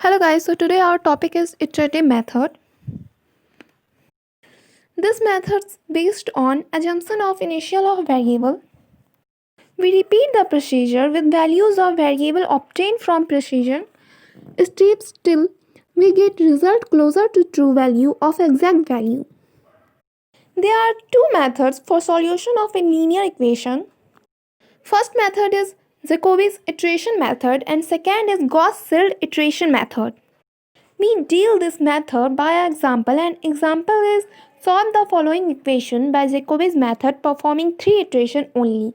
Hello guys, so today our topic is iterative method. This method is based on assumption of initial of variable. We repeat the procedure with values of variable obtained from precision steps till we get result closer to true value of exact value. There are two methods for solution of a linear equation. First method is JACOBI'S iteration method and second is Gauss-Seidel iteration method. We deal this method by an example. An example is solve the following equation by JACOBI'S method performing 3 iterations only.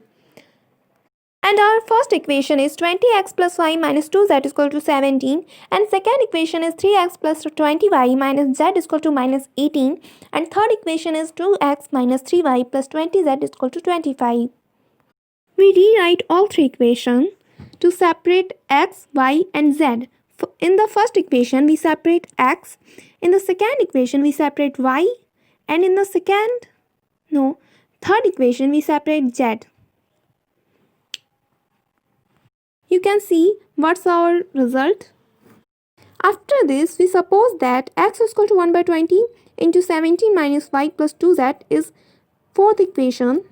And our first equation is 20x plus y minus 2z is equal to 17. And second equation is 3x plus 20y minus z is equal to minus 18. And third equation is 2x minus 3y plus 20z is equal to 25. We rewrite all three equations to separate x, y and z. In the first equation, we separate x. In the second equation, we separate y. And in the third equation, we separate z. You can see what's our result. After this, we suppose that x is equal to 1 by 20 into 17 minus y plus 2z is fourth equation.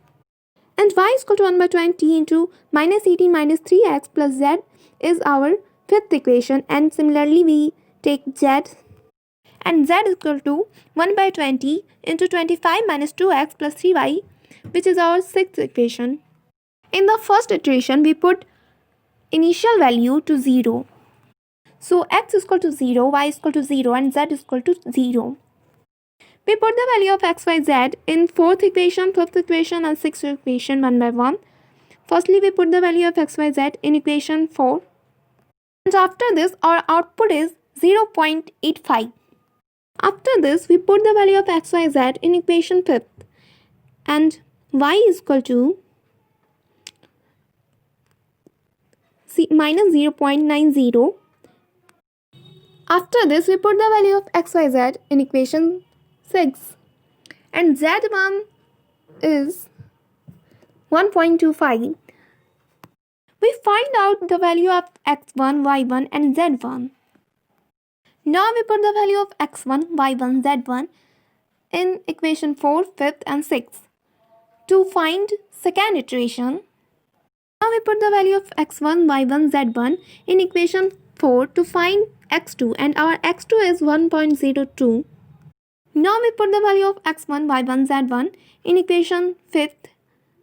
And y is equal to 1 by 20 into minus 18 minus 3x plus z is our fifth equation. And similarly, we take z and z is equal to 1 by 20 into 25 minus 2x plus 3y, which is our sixth equation. In the first iteration, we put initial value to 0. So x is equal to 0, y is equal to 0 and z is equal to 0. We put the value of x, y, z in fourth equation, fifth equation and sixth equation one by one. Firstly, we put the value of x, y, z in equation 4. And after this, our output is 0.85. After this, we put the value of x, y, z in equation 5th. And y is equal to minus 0.90. After this, we put the value of x, y, z in equation 6. And z1 is 1.25. We find out the value of x1, y1 and z1. Now we put the value of x1, y1, z1 in equation 4, 5th and 6th. To find second iteration, now we put the value of x1, y1, z1 in equation 4 to find x2 and our x2 is 1.02. Now we put the value of x1, y1, z1 in equation 5th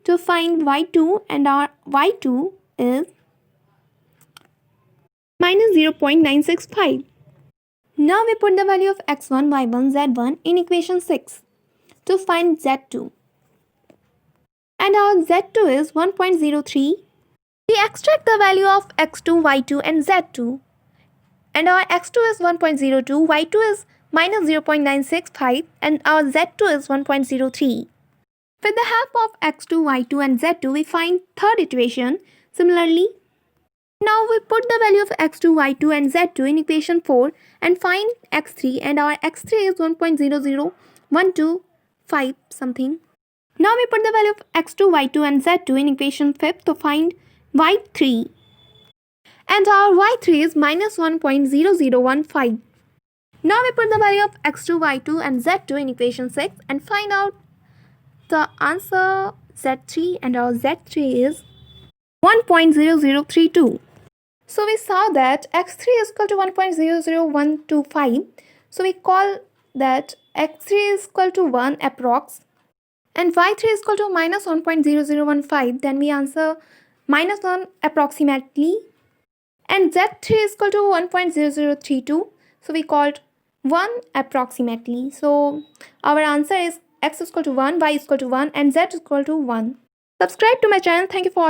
to find y2 and our y2 is minus 0.965. Now we put the value of x1, y1, z1 in equation 6 to find z2. And our z2 is 1.03. We extract the value of x2, y2 and z2. And our x2 is 1.02, y2 is minus 0.965 and our z2 is 1.03. With the help of x2, y2 and z2, we find third iteration. Similarly, now we put the value of x2, y2 and z2 in equation 4 and find x3 and our x3 is 1.00125 something. Now we put the value of x2, y2 and z2 in equation 5 to find y3. And our y3 is minus 1.0015. Now we put the value of x2, y2 and z2 in equation 6 and find out the answer z3 and our z3 is 1.0032. So we saw that x3 is equal to 1.00125. So we call that x3 is equal to 1 approx. And y3 is equal to minus 1.0015. Then we answer minus 1 approximately. And z3 is equal to 1.0032. So we called 1 approximately. So our answer is x is equal to 1, y is equal to 1 and z is equal to 1. Subscribe to my channel. Thank you for watching.